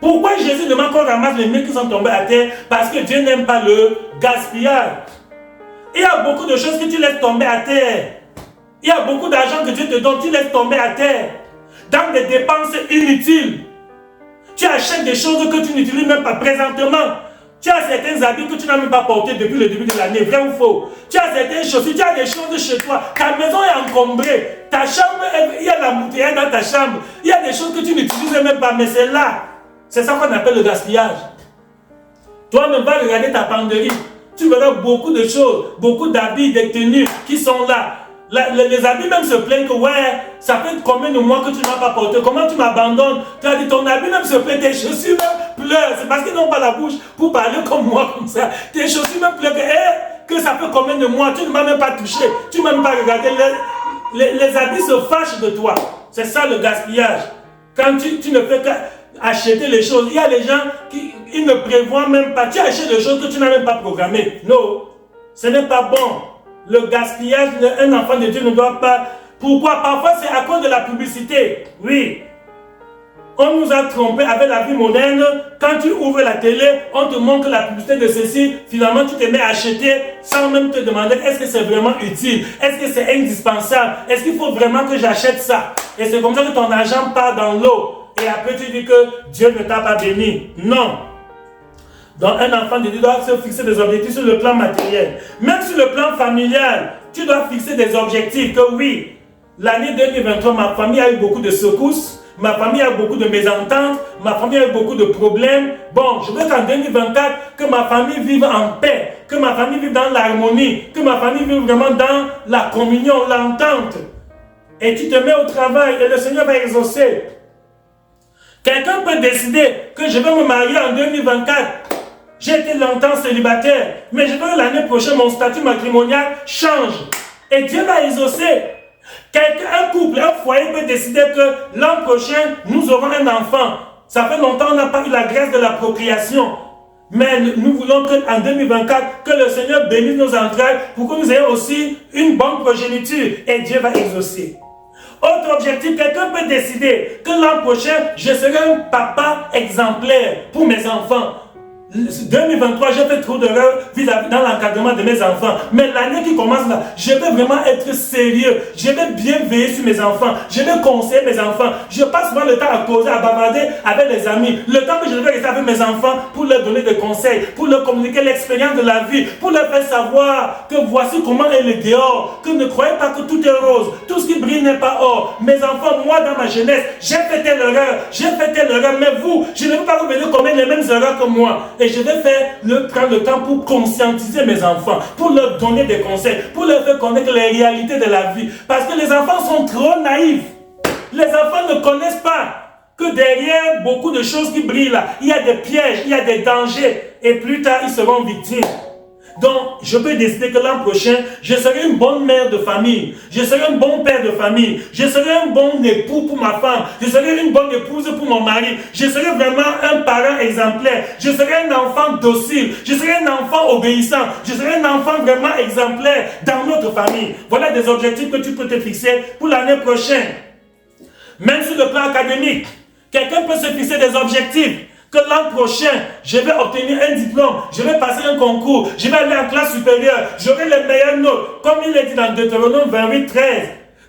Pourquoi Jésus demande qu'on ramasse les miettes qui sont tombées à terre? Parce que Dieu n'aime pas le gaspillage. Il y a beaucoup de choses que tu laisses tomber à terre. Il y a beaucoup d'argent que Dieu te donne, tu laisses tomber à terre. Dans des dépenses inutiles. Tu achètes des choses que tu n'utilises même pas présentement. Tu as certains habits que tu n'as même pas portés depuis le début de l'année, vrai ou faux? Tu as certaines chaussures, tu as des choses chez toi. Ta maison est encombrée. Ta chambre, il y a la bouteille dans ta chambre. Il y a des choses que tu n'utilises même pas, mais c'est là. C'est ça qu'on appelle le gaspillage. Toi-même, va regarder ta penderie. Tu verras beaucoup de choses, beaucoup d'habits, des tenues qui sont là. Les habits même se plaignent que ouais, ça fait combien de mois que tu ne m'as pas porté? Comment tu m'abandonnes? Tu as dit ton habit même se plaint, tes chaussures même pleurent. C'est parce qu'ils n'ont pas la bouche pour parler comme moi, comme ça. Tes chaussures même pleurent que ça fait combien de mois? Tu ne m'as même pas touché. Tu ne m'as même pas regardé. Les habits se fâchent de toi. C'est ça le gaspillage. Quand tu ne fais qu'acheter les choses, il y a des gens qui ils ne prévoient même pas. Tu achètes des choses que tu n'as même pas programmées. Non, ce n'est pas bon. Le gaspillage, un enfant de Dieu ne doit pas. Pourquoi? Parfois c'est à cause de la publicité. Oui. On nous a trompés avec la vie moderne. Quand tu ouvres la télé, on te montre la publicité de ceci. Finalement, tu te mets à acheter sans même te demander est-ce que c'est vraiment utile? Est-ce que c'est indispensable? Est-ce qu'il faut vraiment que j'achète ça? Et c'est comme ça que ton argent part dans l'eau. Et après tu dis que Dieu ne t'a pas béni. Non. Donc un enfant de Dieu doit se fixer des objectifs sur le plan matériel. Même sur le plan familial, tu dois fixer des objectifs. Que oui, l'année 2023, ma famille a eu beaucoup de secousses. Ma famille a eu beaucoup de mésententes. Ma famille a eu beaucoup de problèmes. Bon, je veux qu'en 2024, que ma famille vive en paix. Que ma famille vive dans l'harmonie. Que ma famille vive vraiment dans la communion, l'entente. et tu te mets au travail et le Seigneur va exaucer. Quelqu'un peut décider que je vais me marier en 2024. J'ai été longtemps célibataire, mais je veux que l'année prochaine, mon statut matrimonial change. Et Dieu va exaucer. Un couple, un foyer peut décider que l'an prochain, nous aurons un enfant. Ça fait longtemps qu'on n'a pas eu la grâce de la procréation. Mais nous voulons qu'en 2024, que le Seigneur bénisse nos entrailles pour que nous ayons aussi une bonne progéniture. Et Dieu va exaucer. Autre objectif, quelqu'un peut décider que l'an prochain, je serai un papa exemplaire pour mes enfants. 2023, j'ai fait trop d'erreurs dans l'encadrement de mes enfants. Mais l'année qui commence là, je vais vraiment être sérieux. Je vais bien veiller sur mes enfants. Je vais conseiller mes enfants. Je passe souvent le temps à causer, à bavarder avec les amis. Le temps que je devais rester avec mes enfants pour leur donner des conseils, pour leur communiquer l'expérience de la vie, pour leur faire savoir que voici comment est le dehors. Que ne croyez pas que tout est rose. Tout ce qui brille n'est pas or. Mes enfants, moi dans ma jeunesse, j'ai fait telle erreur. Mais vous, je ne veux pas revenir commettre les mêmes erreurs que moi. Et je vais prendre le temps pour conscientiser mes enfants, pour leur donner des conseils, pour leur faire connaître les réalités de la vie. Parce que les enfants sont trop naïfs. Les enfants ne connaissent pas que derrière beaucoup de choses qui brillent là, il y a des pièges, il y a des dangers. Et plus tard, ils seront victimes. Donc, je peux décider que l'an prochain, je serai une bonne mère de famille. Je serai un bon père de famille. Je serai un bon époux pour ma femme. Je serai une bonne épouse pour mon mari. Je serai vraiment un parent exemplaire. Je serai un enfant docile. Je serai un enfant obéissant. Je serai un enfant vraiment exemplaire dans notre famille. Voilà des objectifs que tu peux te fixer pour l'année prochaine. Même sur le plan académique, quelqu'un peut se fixer des objectifs. Que l'an prochain, je vais obtenir un diplôme, je vais passer un concours, je vais aller en classe supérieure, j'aurai les meilleures notes. Comme il est dit dans Deutéronome 28, 13.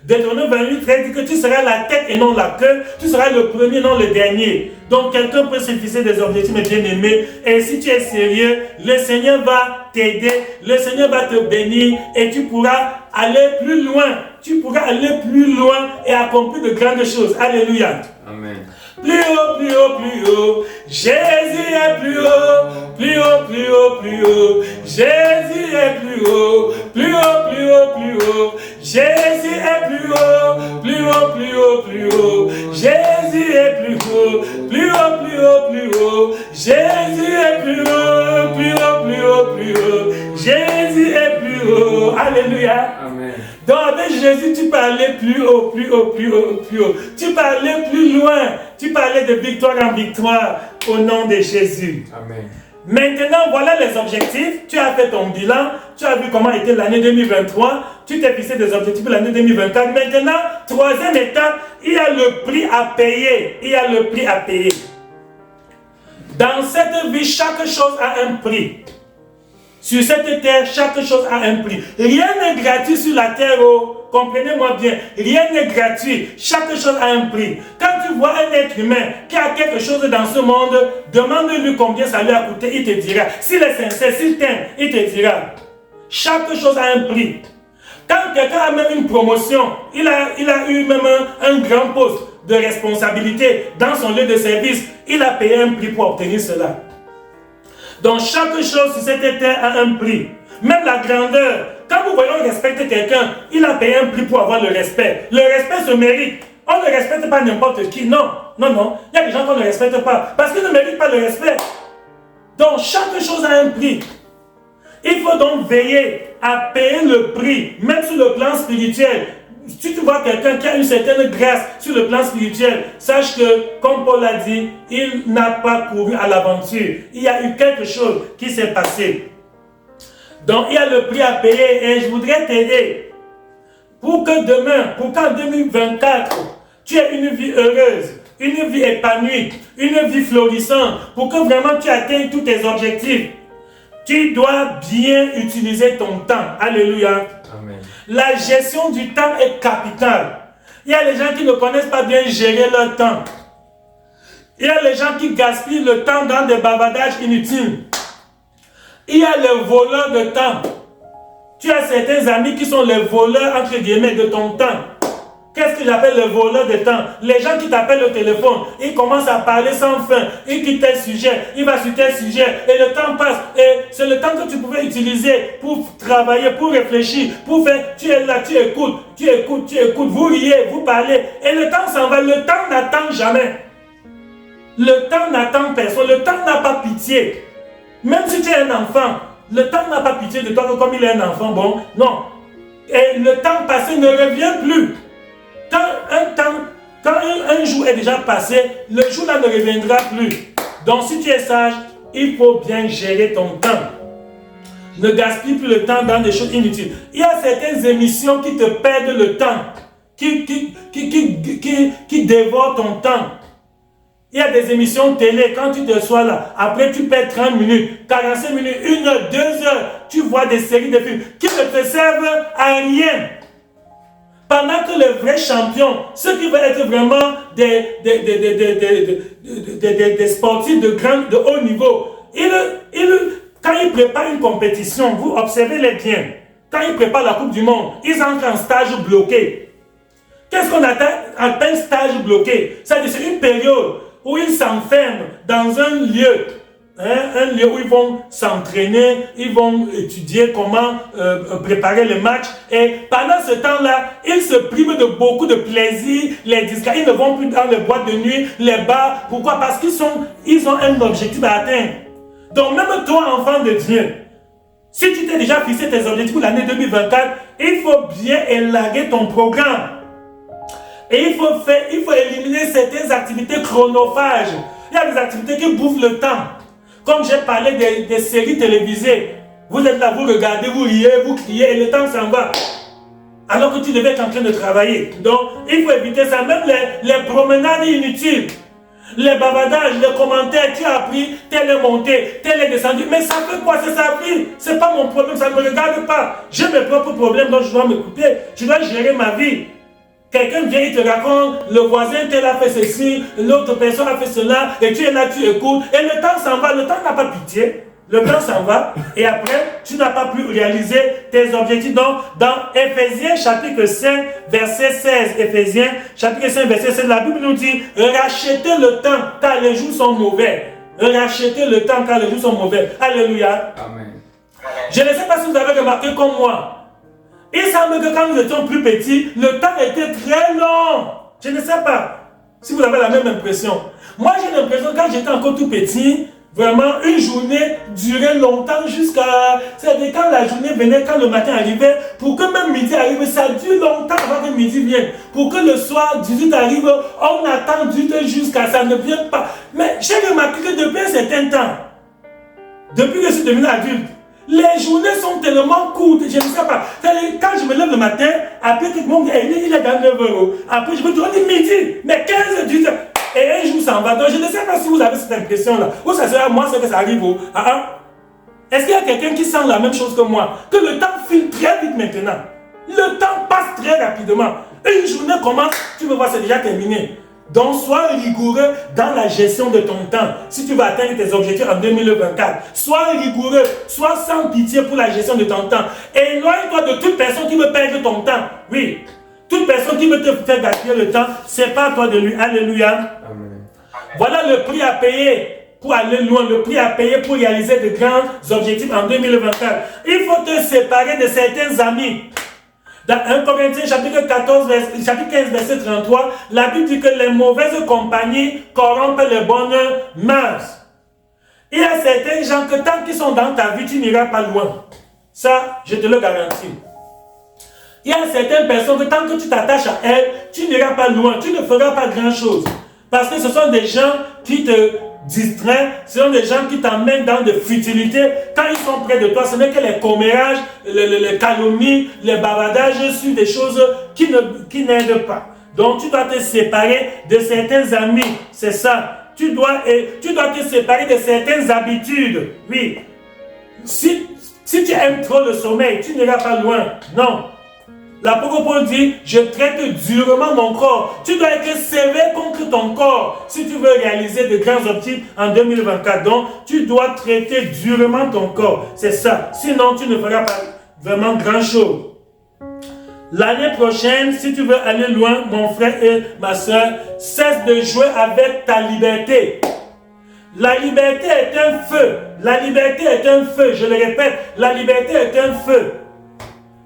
Deutéronome 28, 13 dit que tu seras la tête et non la queue, tu seras le premier, non le dernier. Donc quelqu'un peut se fixer des objectifs, mes bien-aimés, et si tu es sérieux, le Seigneur va t'aider, le Seigneur va te bénir, et tu pourras aller plus loin. Tu pourras aller plus loin et accomplir de grandes choses. Alléluia. Amen. Plus haut, plus haut, plus haut. Jésus est plus haut, plus haut, plus haut, plus haut. Jésus est plus haut, plus haut, plus haut, plus haut. Jésus est plus haut, plus haut, plus haut, plus haut. Jésus est plus haut, plus haut, plus haut, plus haut. Jésus est plus haut, plus haut, plus haut, plus haut. Jésus est plus haut. Alléluia. Amen. Donc avec Jésus, tu peux aller plus haut, plus haut, plus haut, plus haut. Tu peux aller plus loin. Tu peux aller de victoire en victoire au nom de Jésus. Amen. Maintenant, voilà les objectifs. Tu as fait ton bilan. Tu as vu comment était l'année 2023. Tu t'es fixé des objectifs pour l'année 2024. Maintenant, troisième étape, il y a le prix à payer. Il y a le prix à payer. Dans cette vie, chaque chose a un prix. Sur cette terre, chaque chose a un prix. Rien n'est gratuit sur la terre. Oh, comprenez-moi bien. Rien n'est gratuit. Chaque chose a un prix. Quand tu vois un être humain qui a quelque chose dans ce monde, demande-lui combien ça lui a coûté. Il te dira. S'il est sincère, s'il t'aime, il te dira. Chaque chose a un prix. Quand quelqu'un a même une promotion, il a eu même un grand poste de responsabilité dans son lieu de service, il a payé un prix pour obtenir cela. Donc chaque chose sur cette terre a un prix. Même la grandeur. Quand vous voyez on respecte quelqu'un, il a payé un prix pour avoir le respect. Le respect se mérite. On ne respecte pas n'importe qui. Non, non, non. Il y a des gens qu'on ne respecte pas parce qu'ils ne méritent pas le respect. Donc chaque chose a un prix. Il faut donc veiller à payer le prix, même sur le plan spirituel. Si tu vois quelqu'un qui a une certaine grâce sur le plan spirituel, sache que, comme Paul l'a dit, il n'a pas couru à l'aventure. Il y a eu quelque chose qui s'est passé. Donc, il y a le prix à payer et je voudrais t'aider pour que demain, pour qu'en 2024, tu aies une vie heureuse, une vie épanouie, une vie florissante, pour que vraiment tu atteignes tous tes objectifs. Tu dois bien utiliser ton temps. Alléluia. Amen. La gestion du temps est capitale. Il y a les gens qui ne connaissent pas bien gérer leur temps. Il y a les gens qui gaspillent le temps dans des bavardages inutiles. Il y a les voleurs de temps. Tu as certains amis qui sont les voleurs, entre guillemets, de ton temps. Qu'est-ce que j'appelle le voleur de temps? Les gens qui t'appellent au téléphone, ils commencent à parler sans fin, ils quittent tel sujet, ils vont sur tel sujet, et le temps passe, et c'est le temps que tu pouvais utiliser pour travailler, pour réfléchir, pour faire, tu es là, tu écoutes, vous riez, vous parlez, et le temps s'en va, le temps n'attend jamais. Le temps n'attend personne, le temps n'a pas pitié. Même si tu es un enfant, le temps n'a pas pitié de toi comme il est un enfant, bon, non. Et le temps passé ne revient plus. Quand un jour est déjà passé, le jour-là ne reviendra plus. Donc si tu es sage, il faut bien gérer ton temps. Ne gaspille plus le temps dans des choses inutiles. Il y a certaines émissions qui te perdent le temps, qui dévorent ton temps. Il y a des émissions télé, quand tu te sois là, après tu perds 30 minutes, 45 minutes, 1 heure, 2 heures, tu vois des séries de films qui ne te servent à rien. Pendant que les vrais champions, ceux qui veulent être vraiment des sportifs de haut niveau, quand ils préparent une compétition, vous observez-les bien, quand ils préparent la Coupe du Monde, ils entrent en stage bloqué. Qu'est-ce qu'on appelle stage bloqué? C'est-à-dire c'est une période où ils s'enferment dans un lieu, un lieu où ils vont s'entraîner, ils vont étudier comment préparer le match. Et pendant ce temps-là, ils se privent de beaucoup de plaisir, les disques. Ils ne vont plus dans les boîtes de nuit, les bars. Pourquoi? Parce qu'ils ont un objectif à atteindre. Donc même toi, enfant de Dieu, si tu t'es déjà fixé tes objectifs pour l'année 2024, il faut bien élaguer ton programme. Et il faut éliminer certaines activités chronophages. Il y a des activités qui bouffent le temps. Comme j'ai parlé des séries télévisées. Vous êtes là, vous regardez, vous riez, vous criez, et le temps s'en va. Alors que tu devais être en train de travailler. Donc, il faut éviter ça. Même les promenades inutiles. Les bavardages, les commentaires, tu as appris, tel est monté, tel est descendu. Mais ça fait quoi? C'est sa vie. C'est pas mon problème, ça ne me regarde pas. J'ai mes propres problèmes, donc je dois m'occuper. Je dois gérer ma vie. Quelqu'un vient, il te raconte, le voisin tel a fait ceci, l'autre personne a fait cela, et tu es là, tu écoutes, et le temps s'en va, le temps n'a pas pitié, le temps s'en va, et après, tu n'as pas pu réaliser tes objectifs. Donc, dans Éphésiens chapitre 5, verset 16, Éphésiens chapitre 5, verset 16, la Bible nous dit, rachetez le temps, car les jours sont mauvais. Rachetez le temps, car les jours sont mauvais. Alléluia. Amen. Je ne sais pas si vous avez remarqué comme moi, il semble que quand nous étions plus petits, le temps était très long. Je ne sais pas si vous avez la même impression. Moi, j'ai l'impression que quand j'étais encore tout petit, vraiment, une journée durait longtemps jusqu'à... C'est-à-dire quand la journée venait, quand le matin arrivait, pour que même midi arrive, ça dure longtemps avant que midi vienne. Pour que le soir, 18 arrive, on attend 18 jusqu'à ça ne vienne pas. Mais j'ai remarqué que depuis un certain temps, depuis que je suis devenu adulte, les journées sont tellement courtes, je ne sais pas. Quand je me lève le matin, après tout le monde dit, il est dans 9 euros. Après, je me dis, midi, mais 15, 18 heures. Et un jour, ça en va. Donc, je ne sais pas si vous avez cette impression-là. Ou ça sera moi, c'est que ça arrive. Est-ce qu'il y a quelqu'un qui sent la même chose que moi? Que le temps file très vite maintenant. Le temps passe très rapidement. Une journée commence, tu veux voir, c'est déjà terminé. Donc, sois rigoureux dans la gestion de ton temps. Si tu veux atteindre tes objectifs en 2024, sois rigoureux, sois sans pitié pour la gestion de ton temps. Éloigne-toi de toute personne qui veut perdre ton temps. Oui, toute personne qui veut te faire gaspiller le temps, c'est pas à toi de lui. Alléluia. Amen. Voilà le prix à payer pour aller loin, le prix à payer pour réaliser de grands objectifs en 2024. Il faut te séparer de certains amis. Dans 1 Corinthiens chapitre 15 verset 33, la Bible dit que les mauvaises compagnies corrompent les bonnes mœurs. Il y a certains gens que tant qu'ils sont dans ta vie, tu n'iras pas loin. Ça, je te le garantis. Il y a certaines personnes que tant que tu t'attaches à elles, tu n'iras pas loin, tu ne feras pas grand-chose. Parce que ce sont des gens qui te distraient, ce sont des gens qui t'emmènent dans des futilités. Quand ils sont près de toi, ce n'est que les commérages, les calomnies, les bavardages sur des choses qui n'aident pas. Donc tu dois te séparer de certains amis, c'est ça. Tu dois te séparer de certaines habitudes. Oui. Si tu aimes trop le sommeil, tu n'iras pas loin. Non. L'apôtre Paul dit, je traite durement mon corps. Tu dois être sévère contre ton corps si tu veux réaliser de grands objectifs en 2024. Donc, tu dois traiter durement ton corps. C'est ça. Sinon, tu ne feras pas vraiment grand chose. L'année prochaine, si tu veux aller loin, mon frère et ma soeur, cesse de jouer avec ta liberté. La liberté est un feu. La liberté est un feu. Je le répète, la liberté est un feu.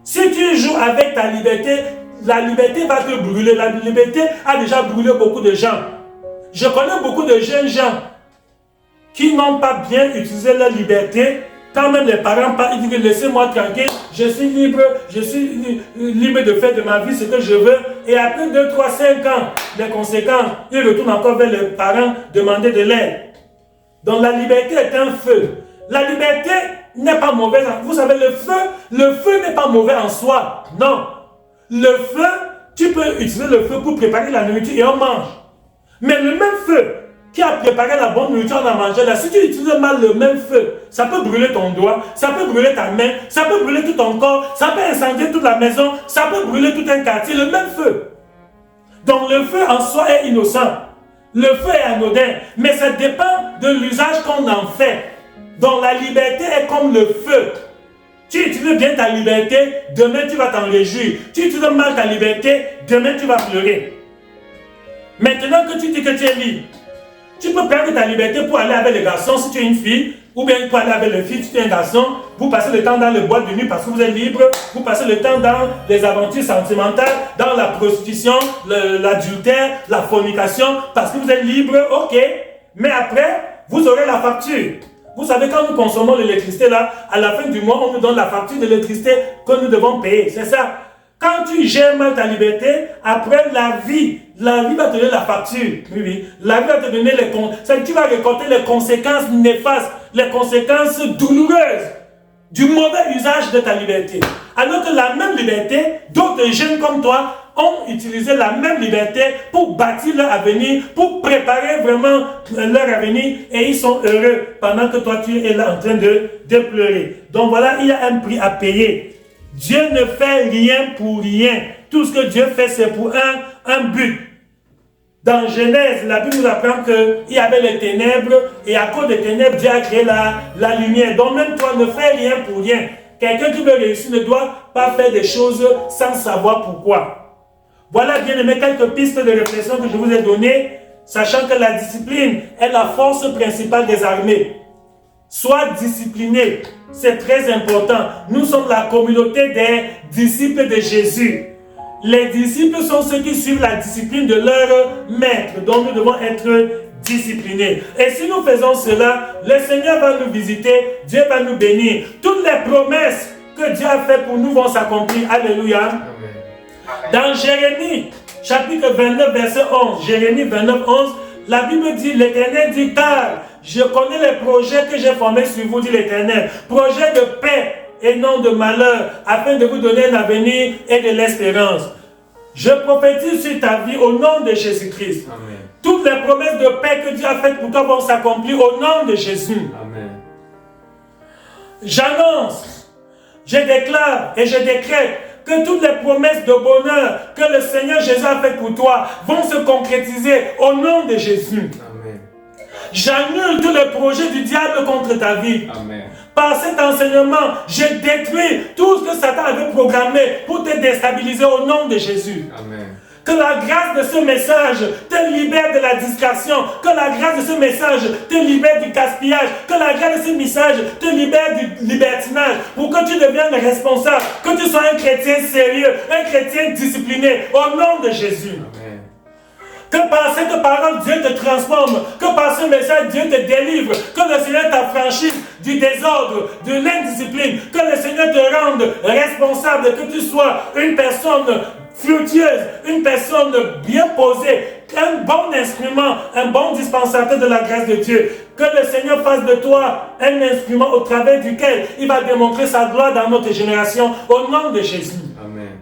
Si tu joues avec ta liberté, la liberté va te brûler. La liberté a déjà brûlé beaucoup de gens. Je connais beaucoup de jeunes gens qui n'ont pas bien utilisé leur liberté. Quand même les parents parlent, ils disent laissez-moi tranquille, je suis libre de faire de ma vie ce que je veux. Et après 2, 3, 5 ans, les conséquences, ils retournent encore vers les parents demander de l'aide. Donc la liberté est un feu. La liberté n'est pas mauvaise. Vous savez, le feu n'est pas mauvais en soi. Non. Le feu, tu peux utiliser le feu pour préparer la nourriture et on mange. Mais le même feu qui a préparé la bonne nourriture, on a mangé là, si tu utilises mal le même feu, ça peut brûler ton doigt, ça peut brûler ta main, ça peut brûler tout ton corps, ça peut incendier toute la maison, ça peut brûler tout un quartier, le même feu. Donc le feu en soi est innocent. Le feu est anodin, mais ça dépend de l'usage qu'on en fait. Donc la liberté est comme le feu. Tu utilises bien ta liberté, demain tu vas t'en réjouir. Tu utilises mal ta liberté, demain tu vas pleurer. Maintenant que tu dis que tu es libre, tu peux perdre ta liberté pour aller avec les garçons si tu es une fille, ou bien pour aller avec les filles si tu es un garçon. Vous passez le temps dans le boîte de nuit parce que vous êtes libre. Vous passez le temps dans les aventures sentimentales, dans la prostitution, l'adultère, la fornication, parce que vous êtes libre, ok. Mais après, vous aurez la facture. Vous savez, quand nous consommons l'électricité là, à la fin du mois, on nous donne la facture d'électricité que nous devons payer. C'est ça. Quand tu gères mal ta liberté, après la vie va te donner la facture. Oui. La vie va te donner les conséquences. Tu vas récolter les conséquences néfastes, les conséquences douloureuses du mauvais usage de ta liberté. Alors que la même liberté, d'autres jeunes comme toi ont utilisé la même liberté pour bâtir leur avenir, pour préparer vraiment leur avenir et ils sont heureux pendant que toi tu es là en train de pleurer. Donc voilà, il y a un prix à payer. Dieu ne fait rien pour rien. Tout ce que Dieu fait, c'est pour un but. Dans Genèse, la Bible nous apprend qu'il y avait les ténèbres et à cause des ténèbres, Dieu a créé la lumière. Donc même toi, ne fais rien pour rien. Quelqu'un qui veut réussir ne doit pas faire des choses sans savoir pourquoi. Voilà, bien aimé, quelques pistes de réflexion que je vous ai données, sachant que la discipline est la force principale des armées. Sois discipliné, c'est très important. Nous sommes la communauté des disciples de Jésus. Les disciples sont ceux qui suivent la discipline de leur maître, donc nous devons être disciplinés. Et si nous faisons cela, le Seigneur va nous visiter, Dieu va nous bénir. Toutes les promesses que Dieu a faites pour nous vont s'accomplir. Alléluia. Dans Jérémie, chapitre 29, verset 11, Jérémie 29, 11, la Bible dit, l'Éternel dit, car je connais les projets que j'ai formés sur vous, dit l'Éternel. Projets de paix et non de malheur, afin de vous donner un avenir et de l'espérance. Je prophétise sur ta vie au nom de Jésus-Christ. Amen. Toutes les promesses de paix que Dieu a faites pour toi vont s'accomplir au nom de Jésus. Amen. J'annonce, je déclare et je décrète que toutes les promesses de bonheur que le Seigneur Jésus a faites pour toi vont se concrétiser au nom de Jésus. Amen. J'annule tous les projets du diable contre ta vie. Amen. Par cet enseignement, je détruis tout ce que Satan avait programmé pour te déstabiliser au nom de Jésus. Amen. Que la grâce de ce message te libère de la distraction. Que la grâce de ce message te libère du gaspillage. Que la grâce de ce message te libère du libertinage. Pour que tu deviennes responsable. Que tu sois un chrétien sérieux. Un chrétien discipliné. Au nom de Jésus. Amen. Que par cette parole, Dieu te transforme. Que par ce message, Dieu te délivre. Que le Seigneur t'affranchisse du désordre, de l'indiscipline. Que le Seigneur te rende responsable. Que tu sois une personne fructueuse, une personne bien posée, un bon instrument, un bon dispensateur de la grâce de Dieu. Que le Seigneur fasse de toi un instrument au travers duquel il va démontrer sa gloire dans notre génération. Au nom de Jésus. Amen.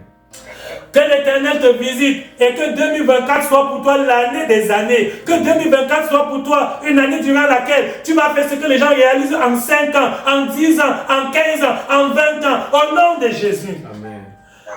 Que l'Éternel te visite et que 2024 soit pour toi l'année des années. Que 2024 soit pour toi une année durant laquelle tu vas faire ce que les gens réalisent en 5 ans, en 10 ans, en 15 ans, en 20 ans. Au nom de Jésus. Amen.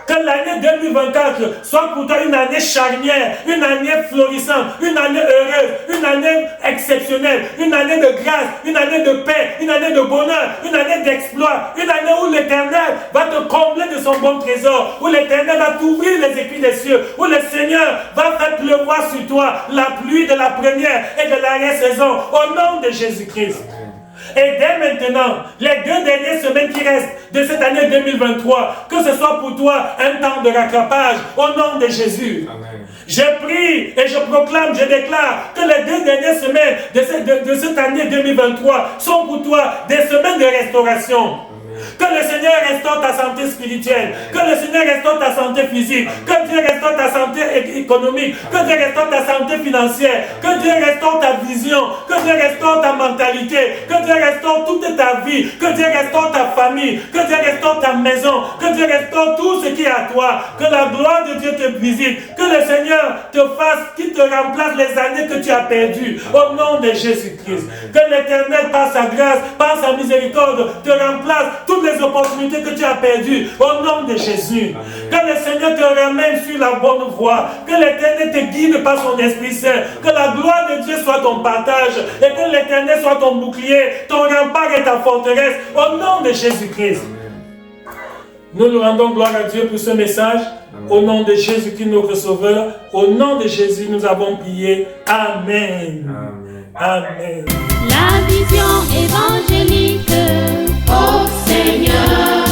Que l'année 2024 soit pour toi une année charnière, une année florissante, une année heureuse, une année exceptionnelle, une année de grâce, une année de paix, une année de bonheur, une année d'exploit, une année où l'Éternel va te combler de son bon trésor, où l'Éternel va t'ouvrir les écrits des cieux, où le Seigneur va faire pleuvoir sur toi la pluie de la première et de l'arrière-saison, au nom de Jésus-Christ. Et dès maintenant, les 2 dernières semaines qui restent de cette année 2023, que ce soit pour toi un temps de rattrapage, au nom de Jésus. Amen. Je prie et je proclame, je déclare que les 2 dernières semaines de cette année 2023 sont pour toi des semaines de restauration. Que le Seigneur restaure ta santé spirituelle, que le Seigneur restaure ta santé physique, que Dieu restaure ta santé économique, que Dieu restaure ta santé financière, que Dieu restaure ta vision, que Dieu restaure ta mentalité, que Dieu restaure toute ta vie, que Dieu restaure ta famille, que Dieu restaure ta maison, que Dieu restaure tout ce qui est à toi, que la gloire de Dieu te visite, que le Seigneur te fasse, qu'il te remplace les années que tu as perdues, au nom de Jésus-Christ. Que l'Éternel, par sa grâce, par sa miséricorde, te remplace toutes les opportunités que tu as perdues au nom de Jésus. Amen. Que le Seigneur te ramène sur la bonne voie. Que l'Éternel te guide par son Esprit Saint. Que la gloire de Dieu soit ton partage et que l'Éternel soit ton bouclier, ton rempart et ta forteresse au nom de Jésus-Christ. Nous nous rendons gloire à Dieu pour ce message. Amen. Au nom de Jésus-Christ, notre Sauveur. Au nom de Jésus, nous avons prié. Amen. Amen. Amen. La vision évangélique, ô Seigneur.